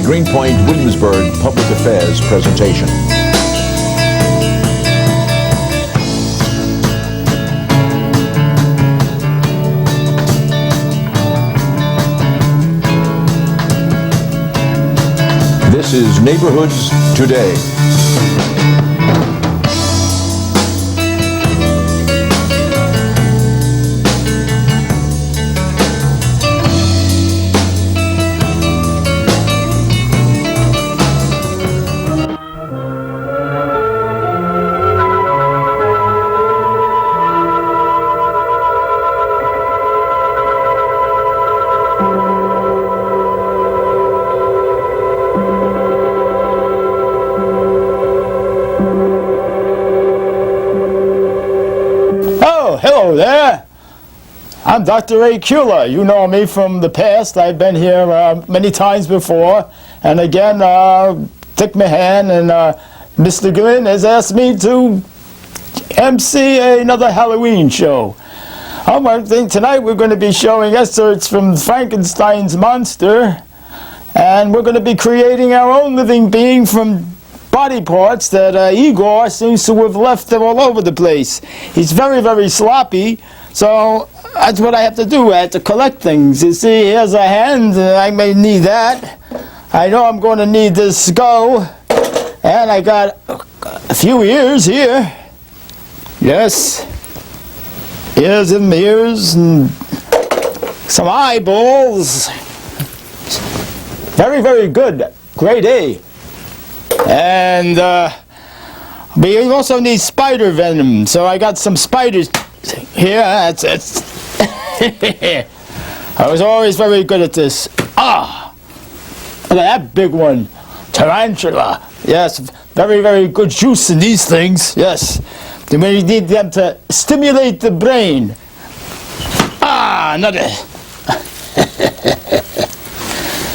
Greenpoint Williamsburg Public Affairs presentation. This is Neighborhoods Today. Hello there. I'm Dr. A. Cula. You know me from the past. I've been here many times before. And again, Dick Mahan and Mr. Glynn has asked me to MC another Halloween show. I think tonight we're going to be showing excerpts from Frankenstein's monster. And we're going to be creating our own living being from body parts that Igor seems to have left them all over the place. He's very, very sloppy, so that's what I have to do. I have to collect things. You see, here's a hand, I may need that. I know I'm going to need this skull, and I got a few ears here. Yes, ears and ears, and some eyeballs. Very, very good. Grade A. And we also need spider venom, so I got some spiders here. That's I was always very good at this. Ah, look at that big one, tarantula. Yes, very, very good juice in these things. Yes, we need them to stimulate the brain. Ah, another.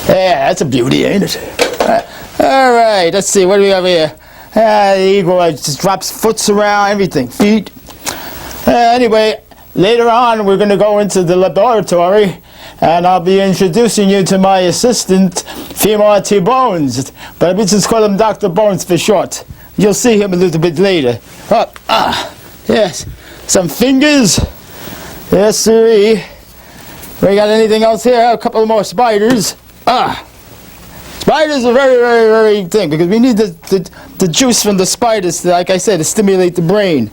Yeah, that's a beauty, ain't it? All right, let's see, what do we have here? The eagle just drops foots around, everything, feet. Anyway, later on we're going to go into the laboratory, and I'll be introducing you to my assistant, Female T. Bones. But we just call him Dr. Bones for short. You'll see him a little bit later. Yes, some fingers. Yes, sirree. We got anything else here? A couple more spiders. Spiders are very, very, very thing, because we need the juice from the spiders, like I said, to stimulate the brain.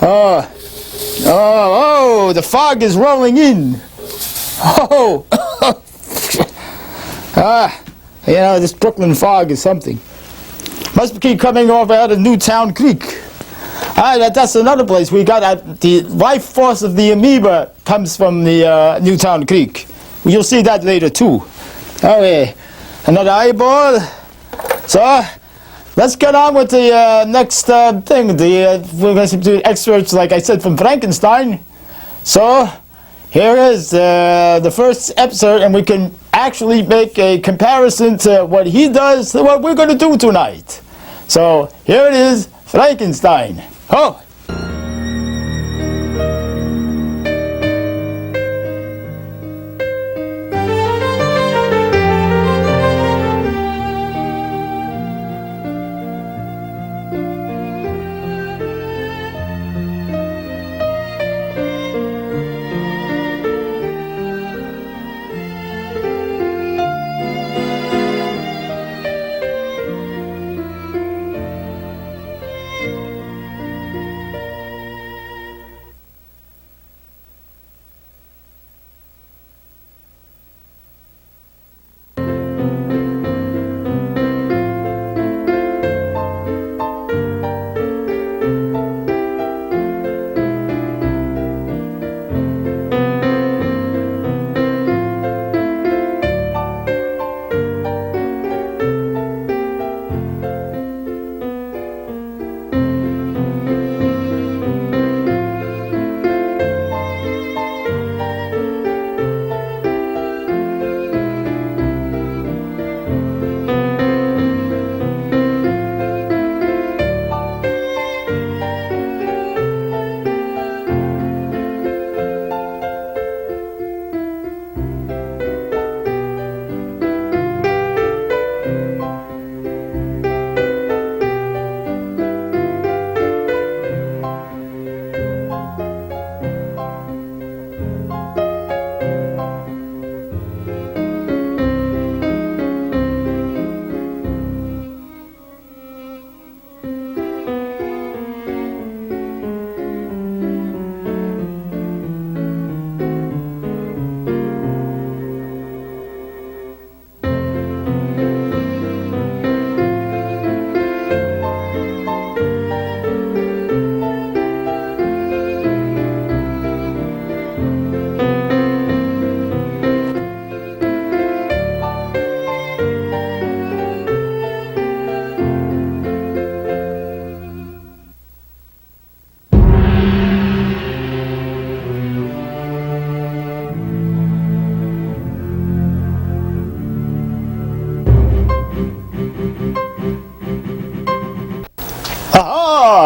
Oh, the fog is rolling in. Oh, you know, this Brooklyn fog is something. Must keep coming over out of Newtown Creek. That's another place. We got the life force of the amoeba comes from the Newtown Creek. You'll see that later too. Okay. Another eyeball. So, let's get on with the next thing. We're going to do excerpts, like I said, from Frankenstein. So, here is the first excerpt, and we can actually make a comparison to what he does to what we're going to do tonight. So, here it is, Frankenstein. Oh!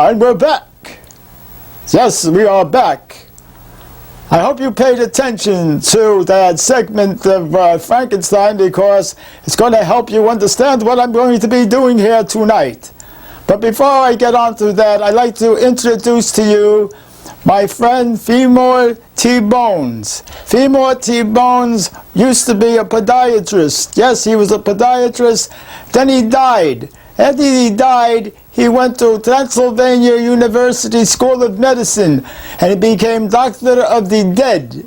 And we're back. Yes, we are back. I hope you paid attention to that segment of Frankenstein, because it's going to help you understand what I'm going to be doing here tonight. But before I get on to that, I'd like to introduce to you my friend Femur T. Bones. Femur T. Bones used to be a podiatrist. Yes, he was a podiatrist. Then he died. After he died, he went to Transylvania University School of Medicine, and he became Doctor of the Dead.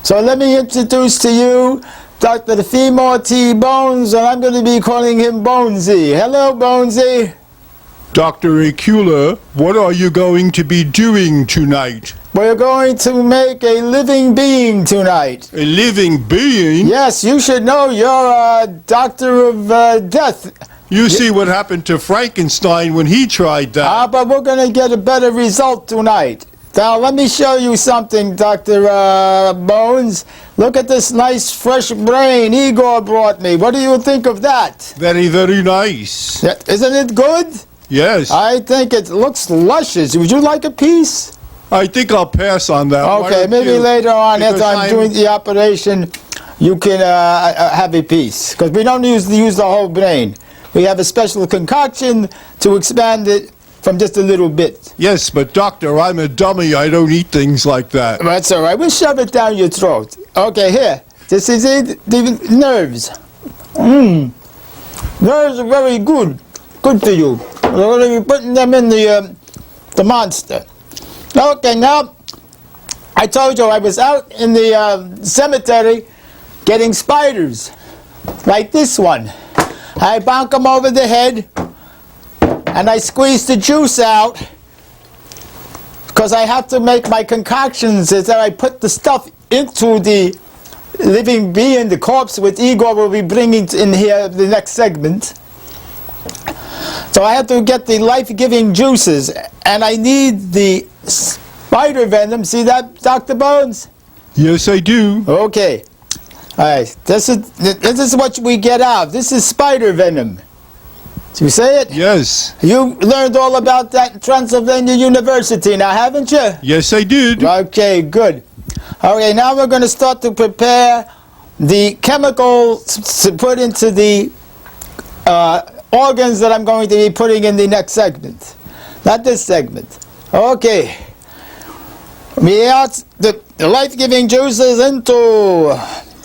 So let me introduce to you Dr. Femur T. Bones, and I'm going to be calling him Bonesy. Hello, Bonesy. Dr. Cula, what are you going to be doing tonight? We're going to make a living being tonight. A living being? Yes, you should know you're a doctor of death. You see what happened to Frankenstein when he tried that. But we're going to get a better result tonight. Now, let me show you something, Dr. Bones. Look at this nice, fresh brain Igor brought me. What do you think of that? Very, very nice. Isn't it good? Yes. I think it looks luscious. Would you like a piece? I think I'll pass on that. Okay, maybe later on, Because after I'm doing the operation, you can have a piece. Because we don't use the whole brain. We have a special concoction to expand it from just a little bit. Yes, but doctor, I'm a dummy. I don't eat things like that. That's all right. We'll shove it down your throat. Okay, here. This is it. The nerves. Nerves are very good. Good for you. We're going to be putting them in the monster. Okay, now, I told you I was out in the cemetery getting spiders, like this one. I bonk them over the head, and I squeeze the juice out, because I have to make my concoctions is that I put the stuff into the living being, the corpse, which Igor will be bringing in here the next segment. So I have to get the life-giving juices, and I need the spider venom. See that, Dr. Bones? Yes, I do. Okay. All right. This is what we get out. This is spider venom. Did you say it? Yes. You learned all about that in Transylvania University now, haven't you? Yes, I did. Okay, good. Okay, now we're going to start to prepare the chemicals to put into the organs that I'm going to be putting in the next segment. Not this segment. Okay. We add the life-giving juices into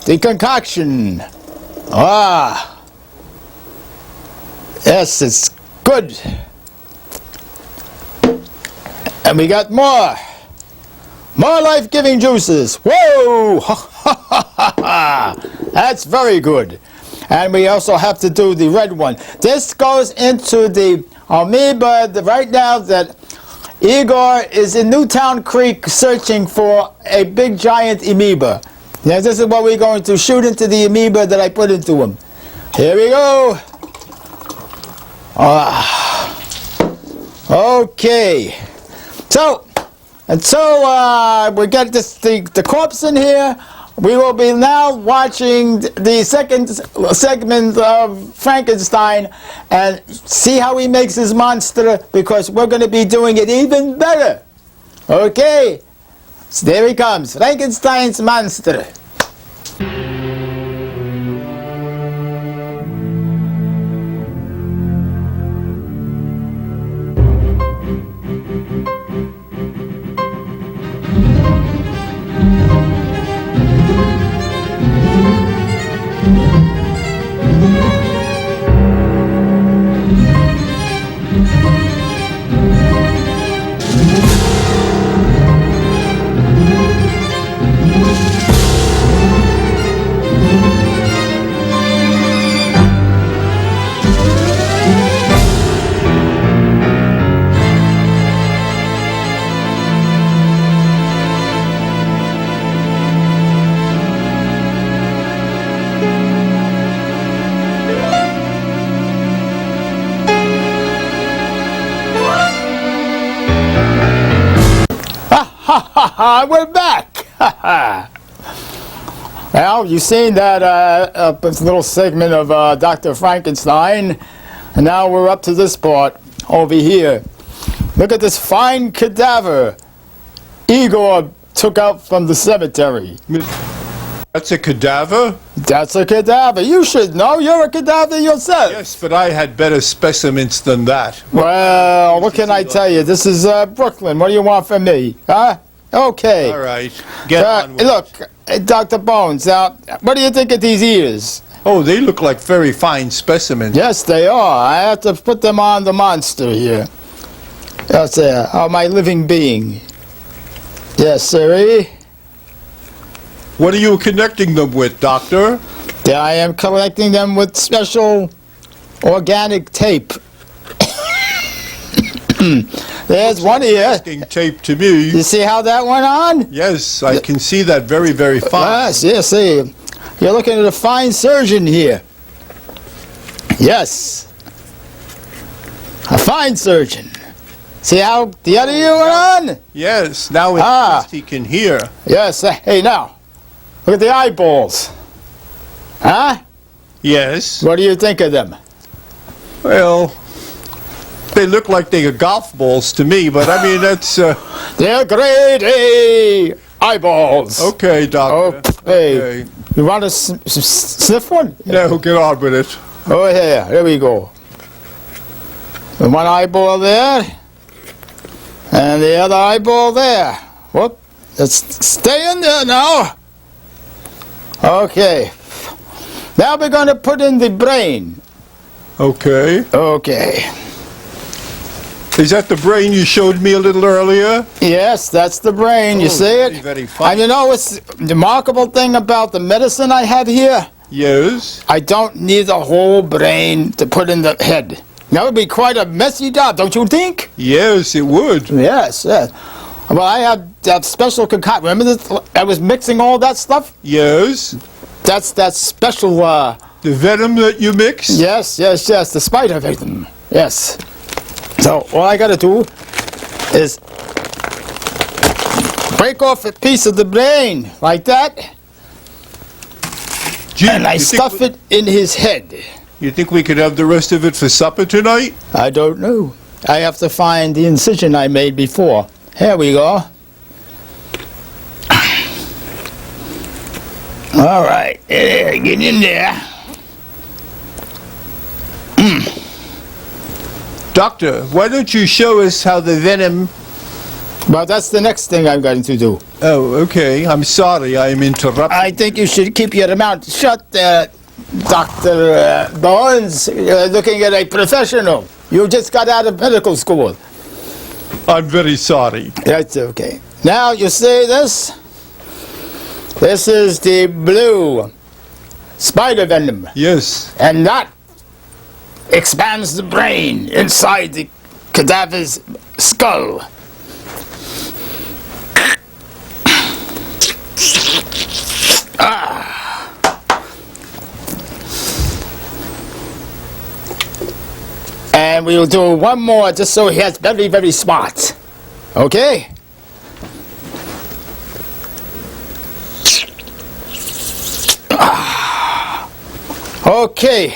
the concoction. Yes, it's good. And we got more. More life-giving juices. Whoa! That's very good. And we also have to do the red one. This goes into the amoeba. Right now that Igor is in Newtown Creek searching for a big giant amoeba. Now this is what we're going to shoot into the amoeba that I put into him. Here we go. Okay. So, until we get the corpse in here, we will be now watching the second segment of Frankenstein and see how he makes his monster, because we're going to be doing it even better. Okay? So there he comes, Frankenstein's monster. We're back! Well, you've seen that little segment of Dr. Frankenstein, and now we're up to this part over here. Look at this fine cadaver Igor took out from the cemetery. That's a cadaver? That's a cadaver. You should know. You're a cadaver yourself. Yes, but I had better specimens than that. Well, what can I tell you? This is Brooklyn. What do you want from me? Huh? Okay. All right. Get on with Look, Dr. Bones, now, what do you think of these ears? Oh, they look like very fine specimens. Yes, they are. I have to put them on the monster here. That's my living being. Yes, sirree. What are you connecting them with, Doctor? I am collecting them with special organic tape. There's one ear. Tape to me. You see how that went on? Yes, I can see that very, very fine. Yes, see. You're looking at a fine surgeon here. Yes. A fine surgeon. See how the other ear went on? Yes, now at least he can hear. Yes. Hey, now, look at the eyeballs. Huh? Yes. What do you think of them? Well, they look like they are golf balls to me, but I mean, that's... They're grade A eyeballs. Okay, Doctor. Okay. Okay. You want to sniff one? No, get on with it. Oh, here. There we go. And one eyeball there. And the other eyeball there. Whoop. Let's stay in there now. Okay. Now we're going to put in the brain. Okay. Okay. Is that the brain you showed me a little earlier? Yes, that's the brain. You see it? Very, very fine. And you know what's the remarkable thing about the medicine I have here? Yes. I don't need the whole brain to put in the head. That would be quite a messy job, don't you think? Yes, it would. Yes, yes. Well, I have that special concoction. Remember this? I was mixing all that stuff? Yes. That's that special, The venom that you mix? yes, the spider venom. Yes. So, all I gotta do is break off a piece of the brain, like that, Gee, and I you think stuff it in his head. You think we could have the rest of it for supper tonight? I don't know. I have to find the incision I made before. Here we go. All right, there, get in there. Doctor, why don't you show us how the venom... Well, that's the next thing I'm going to do. Oh, okay. I'm sorry, I am interrupting. I think you should keep your mouth shut, Dr. Bones. You're looking at a professional. You just got out of medical school. I'm very sorry. That's okay. Now, you see this? This is the blue spider venom. Yes. And that expands the brain inside the cadaver's skull. And we'll do one more just so he has very, very smart. Okay? Okay.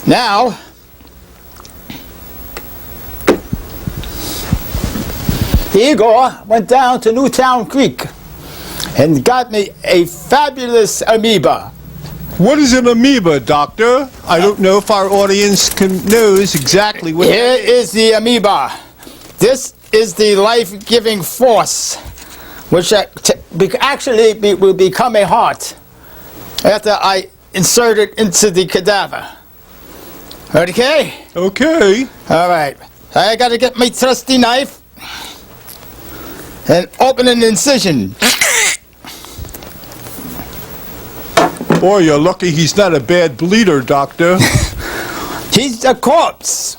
Now, Igor went down to Newtown Creek and got me a fabulous amoeba. What is an amoeba, Doctor? I don't know if our audience knows exactly what... Here is the amoeba. This is the life-giving force, which actually will become a heart after I insert it into the cadaver. Okay? Okay. All right. I got to get my trusty knife and open an incision. Boy, you're lucky he's not a bad bleeder, Doctor. He's a corpse.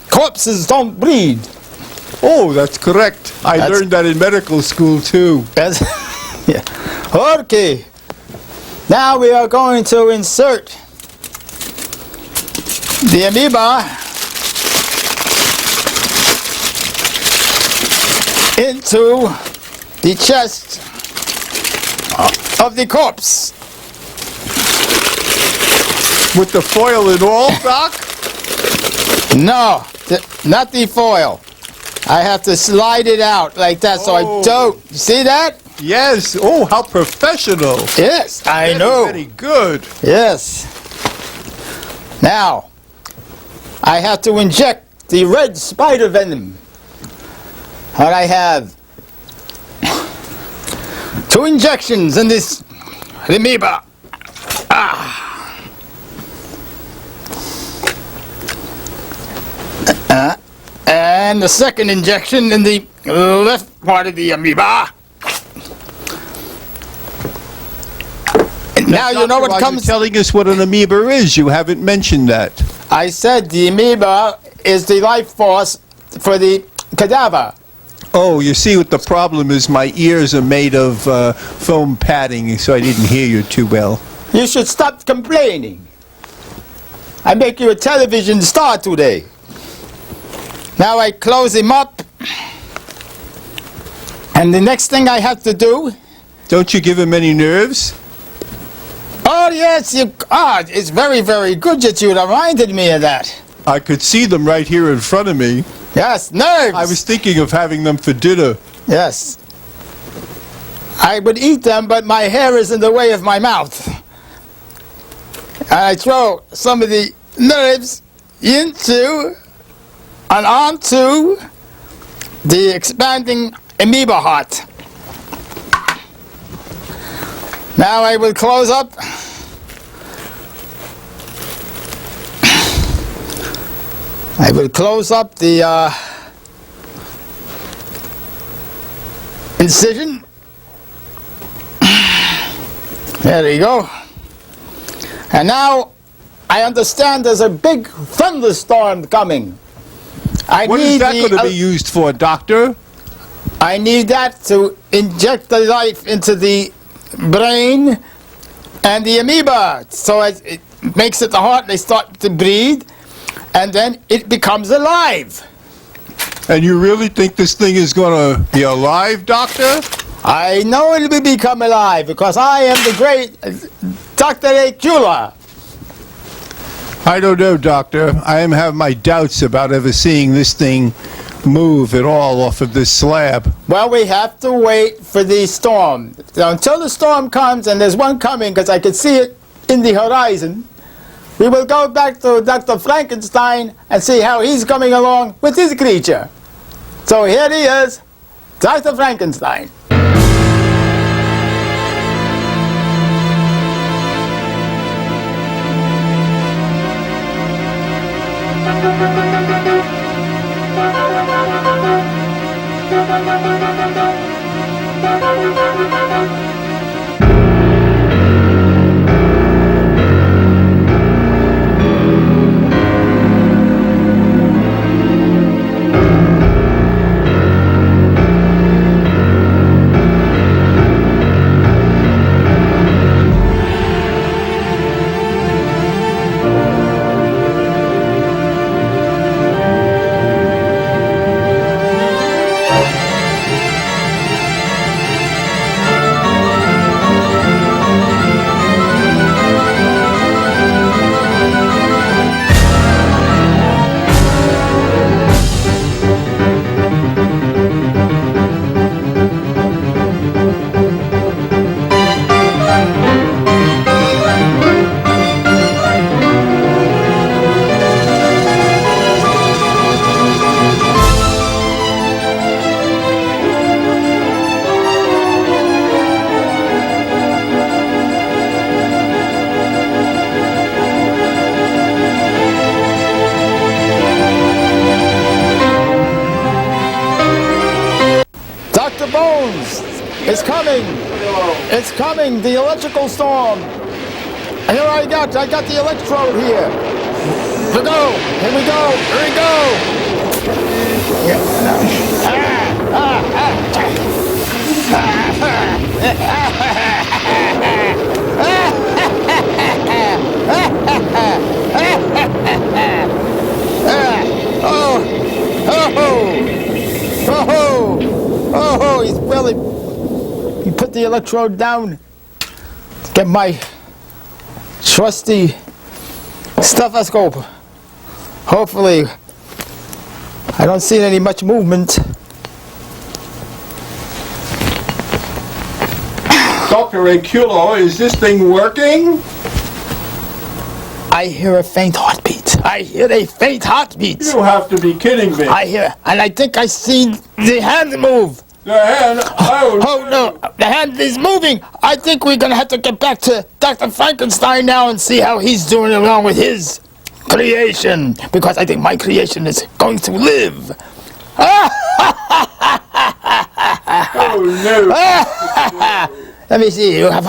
Corpses don't bleed. Oh, that's correct. I learned that in medical school, too. That's yeah. Okay. Now we are going to insert the amoeba into the chest of the corpse. With the foil and all, Doc? No, not the foil. I have to slide it out like that so I don't. You see that? Yes. Oh, how professional. Yes, I know. Very good. Yes. Now, I have to inject the red spider venom. And I have 2 injections in this amoeba. And the second injection in the left part of the amoeba. Now you know what Doctor, comes. are you telling us what an amoeba is? You haven't mentioned that. I said the amoeba is the life force for the cadaver. Oh, you see what the problem is? My ears are made of foam padding, so I didn't hear you too well. You should stop complaining. I make you a television star today. Now I close him up. And the next thing I have to do. Don't you give him any nerves? Oh, yes, it's very, very good that you reminded me of that. I could see them right here in front of me. Yes, nerves. I was thinking of having them for dinner. Yes. I would eat them, but my hair is in the way of my mouth. And I throw some of the nerves into and onto the expanding amoeba heart. Now I will close up. I will close up the incision. There you go. And now I understand there's a big thunderstorm coming. What is that going to be used for, Doctor? I need that to inject the life into the brain and the amoeba. So it makes it the heart, they start to breathe, and then it becomes alive. And you really think this thing is going to be alive, Doctor? I know it will become alive because I am the great Dr. Cula. I don't know, Doctor. I have my doubts about ever seeing this thing move at all off of this slab. Well, we have to wait for the storm. Until the storm comes, and there's one coming because I can see it in the horizon, we will go back to Dr. Frankenstein and see how he's coming along with his creature. So here he is, Dr. Frankenstein. It's coming. It's coming. The electrical storm. Here I got the electrode here. Here we go. Here we go. Here we go. Oh, he's really. You put the electrode down. Get my trusty stethoscope. Hopefully, I don't see any much movement. Dr. Cula, is this thing working? I hear a faint heartbeat. I hear a faint heartbeat. You have to be kidding me. I hear, and I think I see the hand move. The hand? Oh no, the hand is moving. I think we're gonna have to get back to Dr. Frankenstein now and see how he's doing along with his creation, because I think my creation is going to live. Oh no. Let me see. You have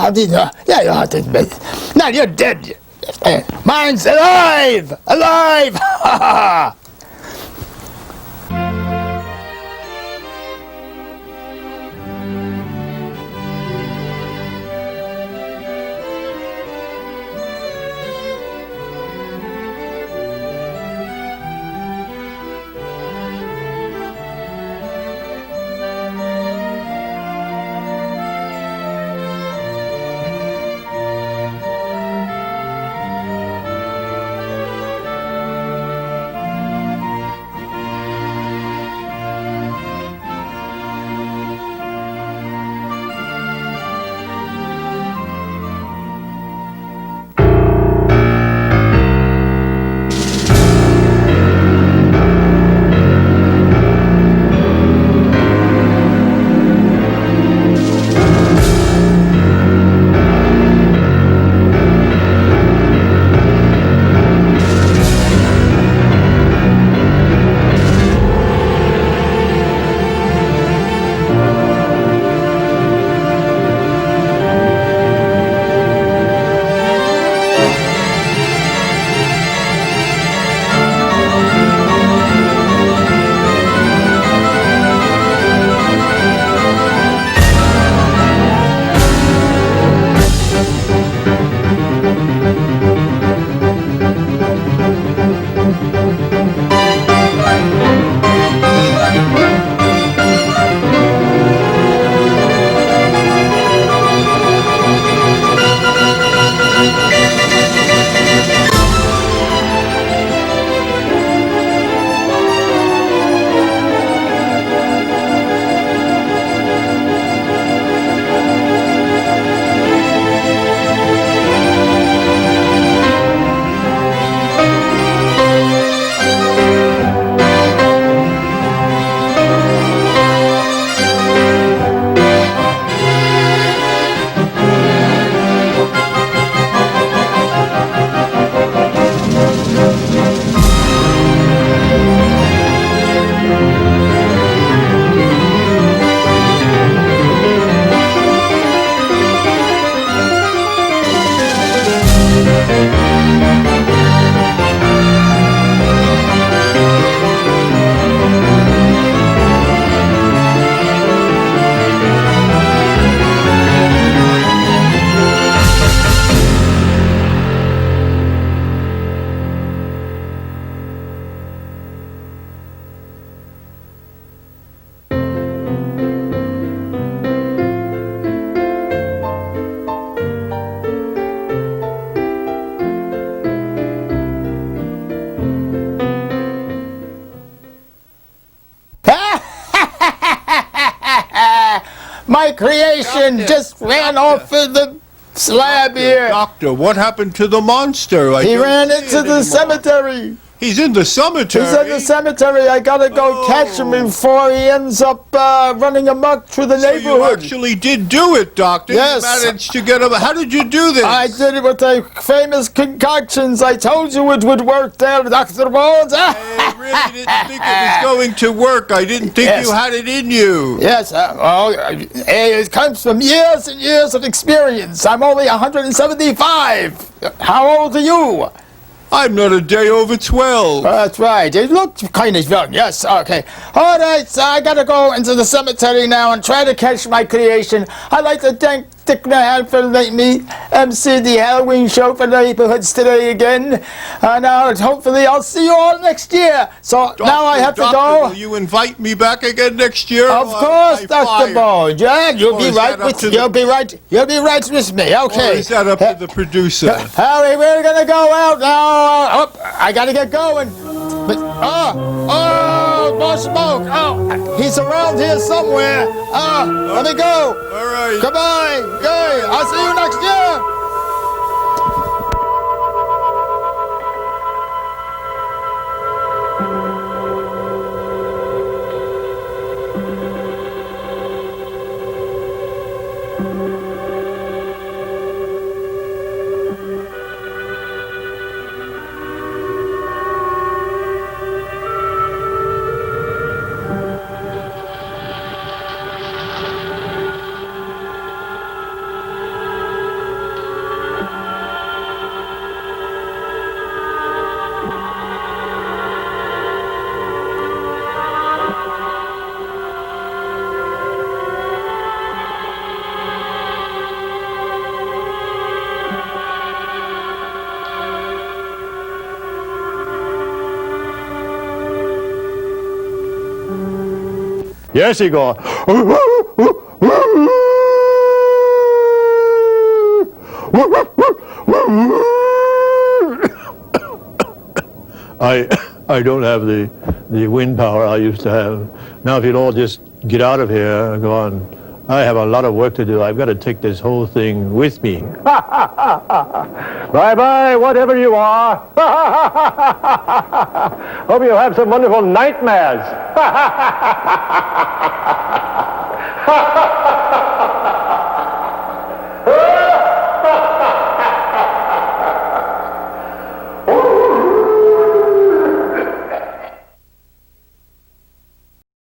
yeah, you have to. No, you're dead. Mine's alive! Alive! My creation just ran off of the slab here. Doctor, what happened to the monster? He ran into the cemetery. He's in the cemetery? He's in the cemetery. I gotta go catch him before he ends up running amok through the So neighborhood. you actually did do it, Doctor. Yes. You managed to get him. How did you do this? I did it with the famous concoctions. I told you it would work there, Dr. Bones. I really didn't think it was going to work. I didn't think Yes. you had it in you. Yes, it comes from years and years of experience. I'm only 175. How old are you? I'm not a day over 12. That's right. You look kind of young. Yes, okay. All right, so I gotta go into the cemetery now and try to catch my creation. I'd like to thank Dick Nahan for letting me MC the Halloween show for the neighborhoods today again. Now, hopefully, I'll see you all next year. So now I have to go. Will you invite me back again next year? Of course, Dr. Bones. Yeah, you'll be right with You'll be right with me. Okay. Or is that up to the producer? Harry, we're gonna go out now. I gotta get going. But, more smoke. Oh, he's around here somewhere. Let me go. All right. Goodbye. Okay, I'll see you next year. Yes, he go. I don't have the wind power I used to have. Now, if you'd all just get out of here and go on, I have a lot of work to do. I've got to take this whole thing with me. Bye-bye, whatever you are. Hope you have some wonderful nightmares.